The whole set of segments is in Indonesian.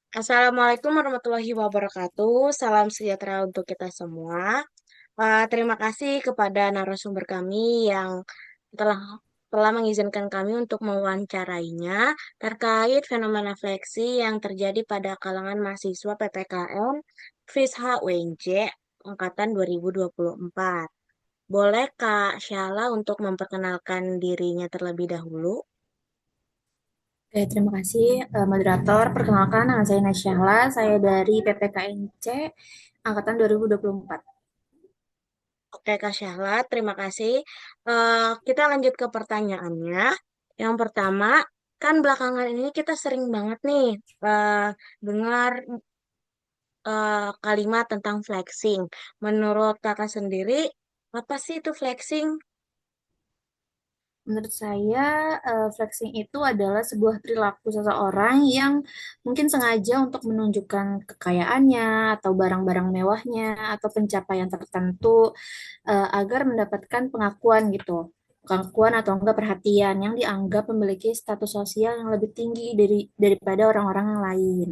Assalamualaikum warahmatullahi wabarakatuh. Salam sejahtera untuk kita semua. Terima kasih kepada narasumber kami yang telah telah mengizinkan kami untuk mewawancarainya terkait fenomena fleksi yang terjadi pada kalangan mahasiswa PPKN FISH UNJ angkatan 2024. Boleh Kak Syala untuk memperkenalkan dirinya terlebih dahulu? Oke, terima kasih moderator. Perkenalkan, nama saya Nasyahla. Saya dari PPKNC Angkatan 2024. Oke, Kak Syahla, terima kasih. Kita lanjut ke pertanyaannya. Yang pertama, kan belakangan ini kita sering banget nih dengar kalimat tentang flexing. Menurut kakak sendiri, apa sih itu flexing? Menurut saya, flexing itu adalah sebuah perilaku seseorang yang mungkin sengaja untuk menunjukkan kekayaannya atau barang-barang mewahnya atau pencapaian tertentu agar mendapatkan pengakuan gitu. Pengakuan atau enggak perhatian yang dianggap memiliki status sosial yang lebih tinggi daripada orang-orang yang lain.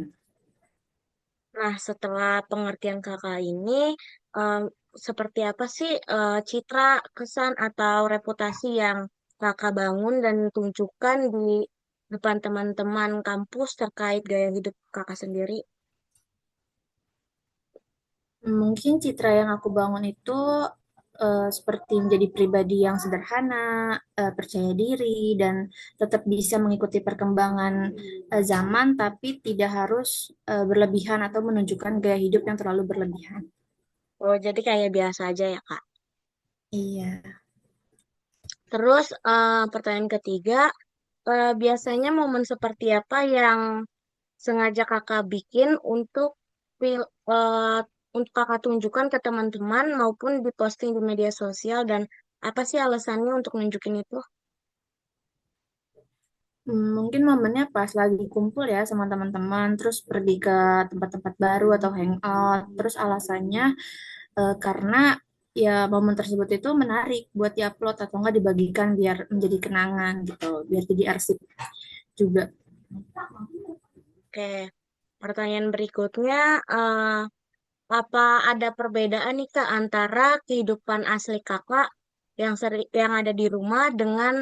Nah, setelah pengertian kakak ini, em, seperti apa sih citra, kesan, atau reputasi yang kakak bangun dan tunjukkan di depan teman-teman kampus terkait gaya hidup kakak sendiri? Mungkin citra yang aku bangun itu seperti menjadi pribadi yang sederhana, percaya diri, dan tetap bisa mengikuti perkembangan zaman, tapi tidak harus berlebihan atau menunjukkan gaya hidup yang terlalu berlebihan. Oh, jadi kayak biasa aja ya, Kak. Iya. Terus pertanyaan ketiga, biasanya momen seperti apa yang sengaja kakak bikin eh, untuk kakak tunjukkan ke teman-teman maupun diposting di media sosial dan apa sih alasannya untuk nunjukin itu? Mungkin momennya pas lagi kumpul ya sama teman-teman, terus pergi ke tempat-tempat baru atau hangout. Terus alasannya karena ya momen tersebut itu menarik buat diupload atau enggak dibagikan biar menjadi kenangan gitu, biar jadi arsip juga. Oke, pertanyaan berikutnya, apa ada perbedaan nih Kak antara kehidupan asli kakak yang ada di rumah dengan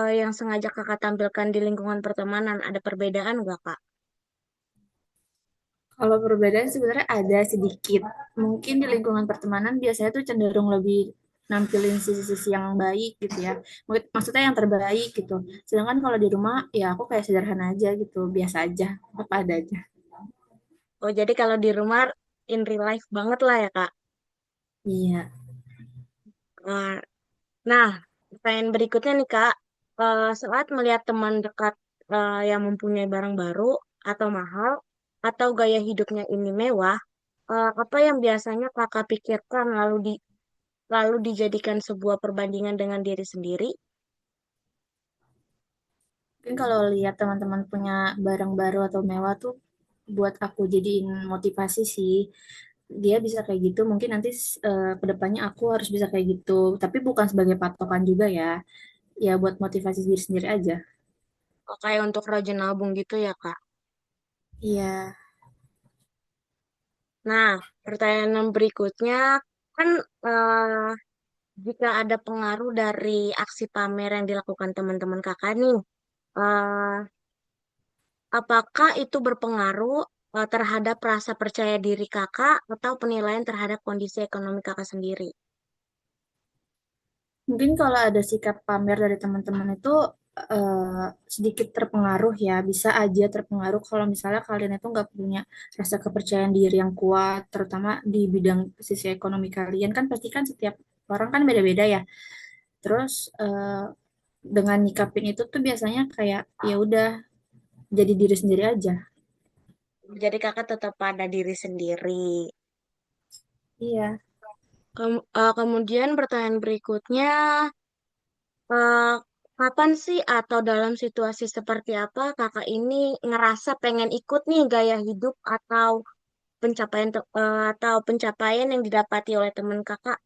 yang sengaja kakak tampilkan di lingkungan pertemanan? Ada perbedaan nggak Kak? Kalau perbedaan sebenarnya ada sedikit. Mungkin di lingkungan pertemanan biasanya tuh cenderung lebih nampilin sisi-sisi yang baik gitu ya. Maksudnya yang terbaik gitu. Sedangkan kalau di rumah ya aku kayak sederhana aja gitu, biasa aja, apa ada aja. Oh, jadi kalau di rumah in real life banget lah ya Kak. Iya. Eh, Nah, pertanyaan berikutnya nih Kak, saat melihat teman dekat yang mempunyai barang baru atau mahal atau gaya hidupnya ini mewah, apa yang biasanya Kakak pikirkan lalu dijadikan sebuah perbandingan dengan diri sendiri? Mungkin kalau lihat teman-teman punya barang baru atau mewah tuh buat aku jadiin motivasi sih. Dia bisa kayak gitu, mungkin nanti ke depannya aku harus bisa kayak gitu. Tapi bukan sebagai patokan juga ya. Ya buat motivasi diri sendiri aja. Oh, kayak untuk rajin nabung gitu ya Kak. Iya. Nah, pertanyaan berikutnya kan eh, jika ada pengaruh dari aksi pamer yang dilakukan teman-teman Kakak nih, eh, apakah itu berpengaruh terhadap rasa percaya diri kakak atau penilaian terhadap kondisi ekonomi kakak sendiri? Mungkin kalau ada sikap pamer dari teman-teman itu sedikit terpengaruh ya, bisa aja terpengaruh kalau misalnya kalian itu nggak punya rasa kepercayaan diri yang kuat, terutama di bidang sisi ekonomi kalian kan pasti kan setiap orang kan beda-beda ya. Terus dengan nyikapin itu tuh biasanya kayak ya udah jadi diri sendiri aja. Jadi kakak tetap pada diri sendiri. Iya. Kemudian pertanyaan berikutnya, eh, kapan sih atau dalam situasi seperti apa kakak ini ngerasa pengen ikut nih gaya hidup atau pencapaian yang didapati oleh teman kakak?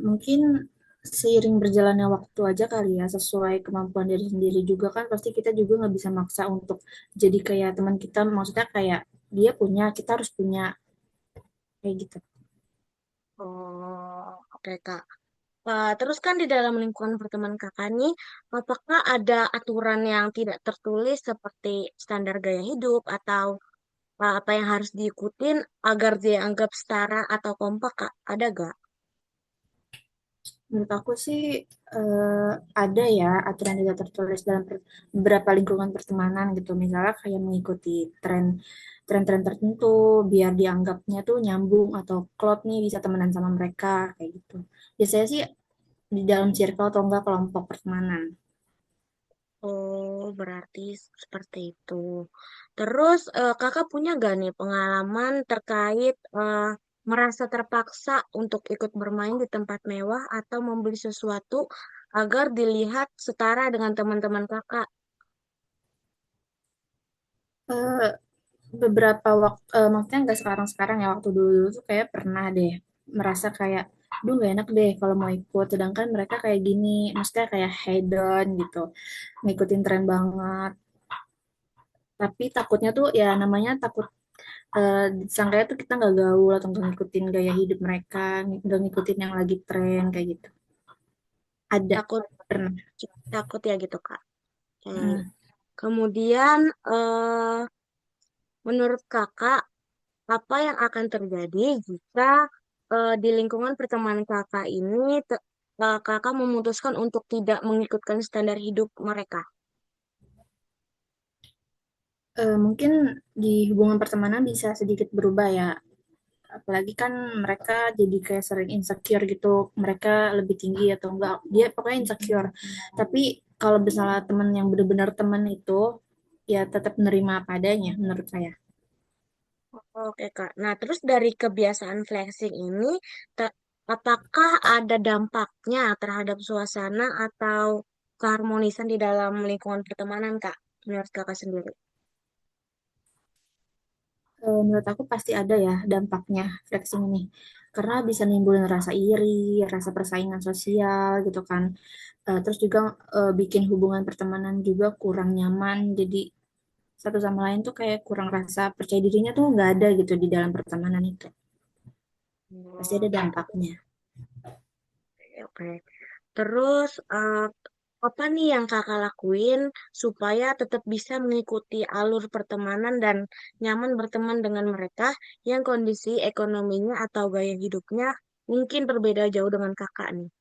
Mungkin seiring berjalannya waktu aja kali ya, sesuai kemampuan diri sendiri juga kan, pasti kita juga nggak bisa maksa untuk jadi kayak teman kita, maksudnya kayak dia punya, kita harus punya, kayak gitu. Oh, oke Kak. Terus kan di dalam lingkungan pertemanan kakak nih, apakah ada aturan yang tidak tertulis seperti standar gaya hidup atau apa yang harus diikutin agar dianggap setara atau kompak, Kak? Ada gak? Menurut aku sih ada ya aturan tidak tertulis dalam beberapa lingkungan pertemanan gitu. Misalnya kayak mengikuti tren-tren tertentu biar dianggapnya tuh nyambung atau klop nih bisa temenan sama mereka kayak gitu. Biasanya sih di dalam circle atau enggak kelompok pertemanan. Oh, berarti seperti itu. Terus kakak punya gak nih pengalaman terkait merasa terpaksa untuk ikut bermain di tempat mewah atau membeli sesuatu agar dilihat setara dengan teman-teman kakak? Eh, beberapa waktu maksudnya nggak sekarang-sekarang ya, waktu dulu tuh kayak pernah deh merasa kayak duh gak enak deh kalau mau ikut, sedangkan mereka kayak gini, maksudnya kayak hedon gitu, ngikutin tren banget. Tapi takutnya tuh ya namanya takut disangkanya tuh kita nggak gaul atau nggak ngikutin gaya hidup mereka, nggak ngikutin yang lagi tren kayak gitu. Ada, Takut pernah. takut ya gitu, Kak. Oke. Hmm. Kemudian menurut kakak apa yang akan terjadi jika di lingkungan pertemanan kakak ini kakak memutuskan untuk tidak mengikutkan standar hidup mereka? Mungkin di hubungan pertemanan bisa sedikit berubah ya, apalagi kan mereka jadi kayak sering insecure gitu, mereka lebih tinggi atau enggak, dia pokoknya insecure. Tapi kalau misalnya teman yang benar-benar teman itu ya tetap menerima apa adanya menurut saya. Oke, Kak. Nah, terus dari kebiasaan flexing ini, apakah ada dampaknya terhadap suasana atau keharmonisan di dalam lingkungan pertemanan, Kak? Menurut kakak sendiri? Menurut aku pasti ada ya dampaknya flexing ini, karena bisa nimbulin rasa iri, rasa persaingan sosial gitu kan. Terus juga bikin hubungan pertemanan juga kurang nyaman, jadi satu sama lain tuh kayak kurang rasa percaya dirinya tuh nggak ada gitu di dalam pertemanan itu. Pasti ada Oke, dampaknya. oke. Terus, apa nih yang kakak lakuin supaya tetap bisa mengikuti alur pertemanan dan nyaman berteman dengan mereka yang kondisi ekonominya atau gaya hidupnya mungkin berbeda jauh dengan kakak nih?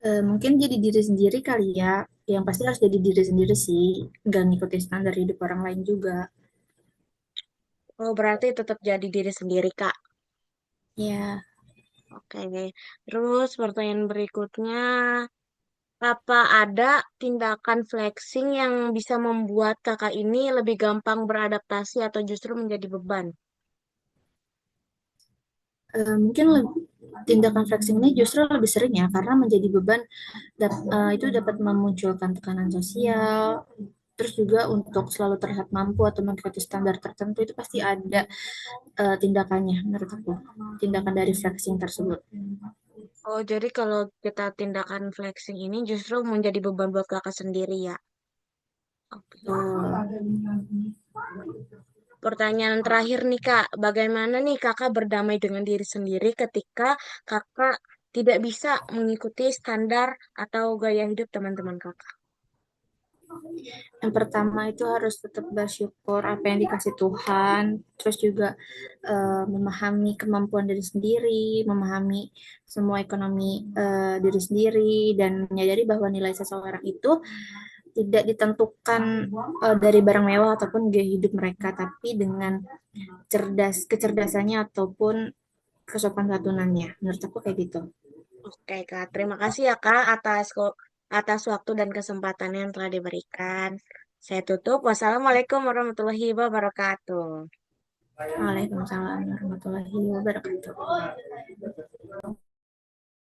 Mungkin jadi diri sendiri kali ya. Yang pasti harus jadi diri sendiri sih. Gak ngikutin standar hidup orang lain juga. Oh, berarti tetap jadi diri sendiri, Kak. Ya, Oke, terus pertanyaan berikutnya, apa ada tindakan flexing yang bisa membuat kakak ini lebih gampang beradaptasi atau justru menjadi beban? mungkin tindakan flexing ini justru lebih sering ya, karena menjadi beban itu dapat memunculkan tekanan sosial. Terus juga untuk selalu terlihat mampu atau mengikuti standar tertentu itu pasti ada tindakannya menurut aku. Tindakan dari flexing tersebut. Oh, jadi kalau kita tindakan flexing ini justru menjadi beban buat kakak sendiri ya? Oke. Betul. Pertanyaan terakhir nih Kak, bagaimana nih kakak berdamai dengan diri sendiri ketika kakak tidak bisa mengikuti standar atau gaya hidup teman-teman kakak? Yang pertama itu harus tetap bersyukur apa yang dikasih Tuhan, terus juga memahami kemampuan diri sendiri, memahami semua ekonomi diri sendiri, dan menyadari bahwa nilai seseorang itu tidak ditentukan dari barang mewah ataupun gaya hidup mereka, tapi dengan kecerdasannya ataupun kesopan santunannya. Menurut aku kayak gitu. Oke Kak, terima kasih ya Kak atas waktu dan kesempatan yang telah diberikan. Saya tutup. Wassalamualaikum warahmatullahi wabarakatuh. Waalaikumsalam warahmatullahi wabarakatuh.